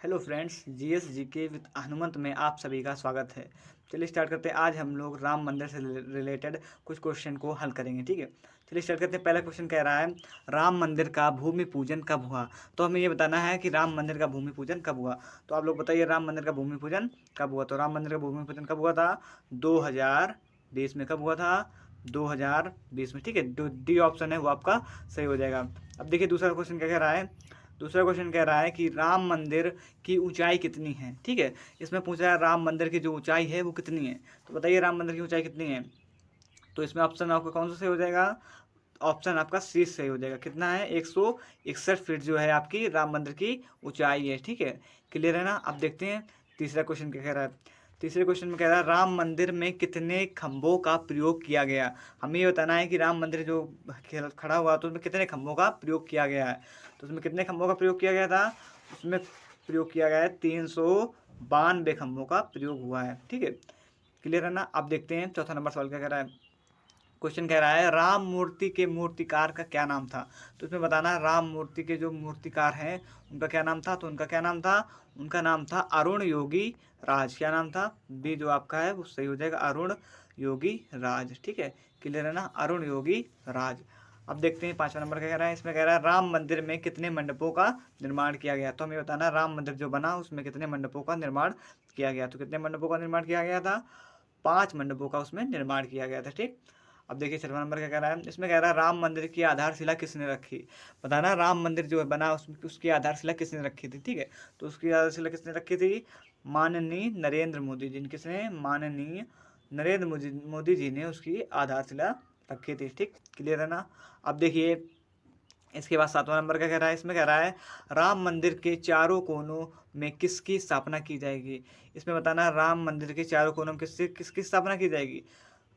Hello friends, GS GK with Hanumant में आप सभी का स्वागत है। चलिए स्टार्ट करते हैं। आज हम लोग राम मंदिर से रिलेटेड कुछ क्वेश्चन को हल करेंगे। ठीक है, चलिए स्टार्ट करते हैं। पहला क्वेश्चन कह रहा है राम मंदिर का भूमि पूजन कब हुआ। तो हमें ये बताना है कि राम मंदिर का भूमि पूजन कब हुआ। तो आप लोग बताइए राम मंदिर का भूमि पूजन कब हुआ। तो राम मंदिर का भूमि पूजन कब हुआ था? 2020 में। कब हुआ था? 2020 में। ठीक है, जो डी ऑप्शन है वो आपका सही हो जाएगा। अब देखिए दूसरा क्वेश्चन क्या कह रहा है। दूसरा क्वेश्चन कह रहा है कि राम मंदिर की ऊंचाई कितनी है। ठीक है, इसमें पूछ रहा है राम मंदिर की जो ऊंचाई है वो कितनी है। तो बताइए राम मंदिर की ऊंचाई कितनी है। तो इसमें ऑप्शन आपका कौन सा सही हो जाएगा? ऑप्शन आपका सी सही हो जाएगा। कितना है? 161 फीट जो है आपकी राम मंदिर की ऊंचाई है। ठीक है, क्लियर है ना। अब देखते हैं तीसरा क्वेश्चन क्या कह रहा है। तीसरे क्वेश्चन में कह रहा है राम मंदिर में कितने खंभों का प्रयोग किया गया। हमें ये बताना है कि राम मंदिर जो खड़ा हुआ तो उसमें कितने खंभों का प्रयोग किया गया है। तो उसमें कितने खंभों का प्रयोग किया गया था? उसमें प्रयोग किया गया है 392 खंभों का प्रयोग हुआ है। ठीक है, क्लियर है ना। अब देखते हैं चौथा नंबर सवाल क्या कह रहा है। क्वेश्चन कह रहा है राम मूर्ति के मूर्तिकार का क्या नाम था। तो इसमें बताना है राम मूर्ति के जो मूर्तिकार हैं उनका क्या नाम था। तो उनका क्या नाम था? उनका नाम था अरुण योगी राज। क्या नाम था? बी जो आपका है वो सही हो जाएगा, अरुण योगी राज। ठीक है, क्लियर है ना, अरुण योगी राज। अब देखते हैं पांचवा नंबर क्या कह रहा है। इसमें कह रहा है राम मंदिर में कितने मंडपों का निर्माण किया गया। तो हमें बताना है राम मंदिर जो बना उसमें कितने मंडपों का निर्माण किया गया। तो कितने मंडपों का निर्माण किया गया था? 5 मंडपों का उसमें निर्माण किया गया था। ठीक, अब देखिए छठवां नंबर क्या कह रहा है। इसमें कह रहा है राम मंदिर की आधारशिला किसने रखी। बताना राम मंदिर जो है बना उसकी आधारशिला किसने रखी थी। ठीक है, तो उसकी आधारशिला किसने रखी थी? माननीय नरेंद्र मोदी जी। किसने? माननीय नरेंद्र मोदी जी ने उसकी आधारशिला रखी थी। ठीक, क्लियर है ना। अब देखिए इसके बाद सातवां नंबर क्या कह रहा है। इसमें कह रहा है राम मंदिर के चारों कोनों में किसकी स्थापना की जाएगी। इसमें बताना राम मंदिर के चारों कोनों में किसकी स्थापना की जाएगी।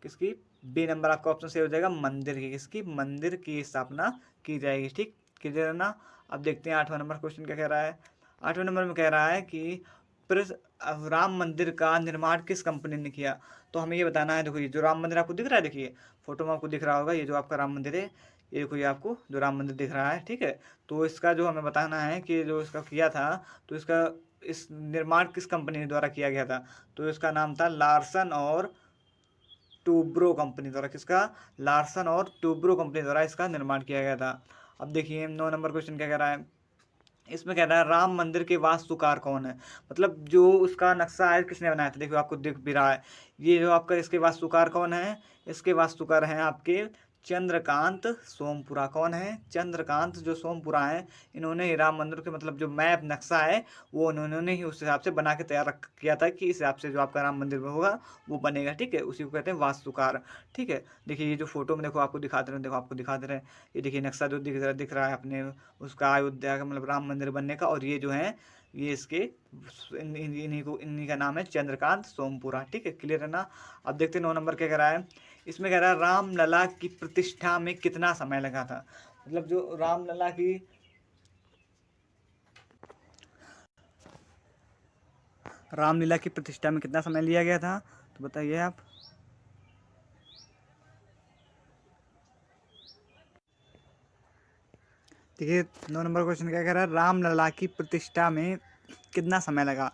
किसकी? बी नंबर आपका ऑप्शन सही हो जाएगा, मंदिर की। किसकी? मंदिर की स्थापना की जाएगी। ठीक, क्लियर है ना। अब देखते हैं आठवां नंबर क्वेश्चन क्या कह रहा है। आठवें नंबर में कह रहा है कि राम मंदिर का निर्माण किस कंपनी ने किया। तो हमें ये बताना है। देखो ये जो राम मंदिर आपको दिख रहा है, देखिए फोटो में आपको दिख रहा होगा, ये जो आपका राम मंदिर है, ये देखो ये आपको जो राम मंदिर दिख रहा है। ठीक है, तो इसका जो हमें बताना है कि जो इसका किया था, तो इसका इस निर्माण किस कंपनी द्वारा किया गया था। तो इसका नाम था लार्सन और टूब्रो कंपनी द्वारा। किसका? लार्सन और टूब्रो कंपनी द्वारा इसका निर्माण किया गया था। अब देखिए 9 नंबर क्वेश्चन क्या कह रहा है। इसमें कह रहा है राम मंदिर के वास्तुकार कौन है। मतलब जो उसका नक्शा है किसने बनाया था। देखो आपको दिख भी रहा है, ये जो आपका इसके वास्तुकार कौन है। इसके वास्तुकार हैं आपके चंद्रकांत सोमपुरा। कौन है? चंद्रकांत जो सोमपुरा है, इन्होंने ही राम मंदिर के मतलब जो मैप नक्शा है वो उन्होंने ही उस हिसाब से बना के तैयार किया था कि इस हिसाब से जो आपका राम मंदिर में होगा वो बनेगा। ठीक है, उसी को कहते हैं वास्तुकार। ठीक है, देखिए ये जो फोटो में देखो आपको दिखा दे रहे हैं, देखो आपको दिखा दे रहे हैं, ये देखिए नक्शा जो दिख रहा है अपने उसका अयोध्या का मतलब राम मंदिर बनने का। और ये जो है ये इसके इन्हीं का नाम है चंद्रकांत सोमपुरा। ठीक है, क्लियर है ना। अब देखते हैं 9 नंबर क्या कह रहा है। इसमें कह रहा है रामलला की प्रतिष्ठा में कितना समय लगा था। मतलब जो रामलीला की प्रतिष्ठा में कितना समय लिया गया था। तो बताइए आप। देखिए 9 नंबर क्वेश्चन क्या कह रहा है, रामलला की प्रतिष्ठा में कितना समय लगा।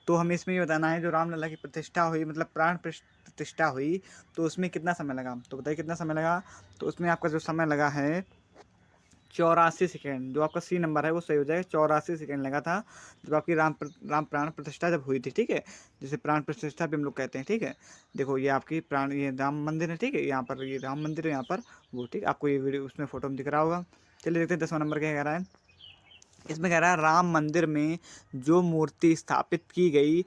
तो हमें इसमें ये बताना है जो रामलला की प्रतिष्ठा हुई मतलब प्राण प्रतिष्ठा हुई तो उसमें कितना समय लगा। तो बताइए कितना समय लगा। तो उसमें आपका जो समय लगा है 84 सेकेंड। जो आपका सी नंबर है वो सही हो जाएगा, 84 सेकेंड लगा था जब आपकी राम प्राण प्रतिष्ठा जब हुई थी। ठीक है, जिसे प्राण प्रतिष्ठा भी हम लोग कहते हैं। ठीक है, देखो ये आपकी प्राण ये राम मंदिर है। ठीक है, यहाँ पर ये राम मंदिर है, यहाँ पर वो। ठीक, आपको ये वीडियो उसमें फोटो में दिख रहा होगा। चलिए देखते हैं 10वां नंबर क्या कह रहा है। इसमें कह रहा है राम मंदिर में जो मूर्ति स्थापित की गई,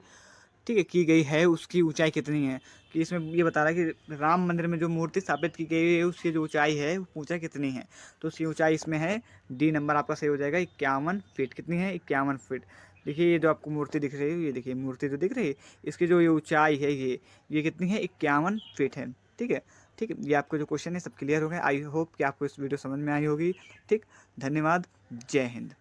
ठीक है, की गई है उसकी ऊंचाई कितनी है। कि इसमें ये बता रहा है कि राम मंदिर में जो मूर्ति स्थापित की गई है उसकी जो ऊंचाई है वो ऊंचाई कितनी है। तो उसकी ऊंचाई इसमें है डी नंबर आपका सही हो जाएगा, 51 फीट। कितनी है? 51 फीट। देखिए ये जो आपको मूर्ति दिख रही है, ये देखिए मूर्ति जो दिख रही है, इसकी जो ये ऊंचाई है ये कितनी है? 51 फीट है। ठीक है, ठीक है, ये आपको जो क्वेश्चन है सब क्लियर हो गए। आई होप कि आपको इस वीडियो समझ में आई होगी। ठीक, धन्यवाद, जय हिंद।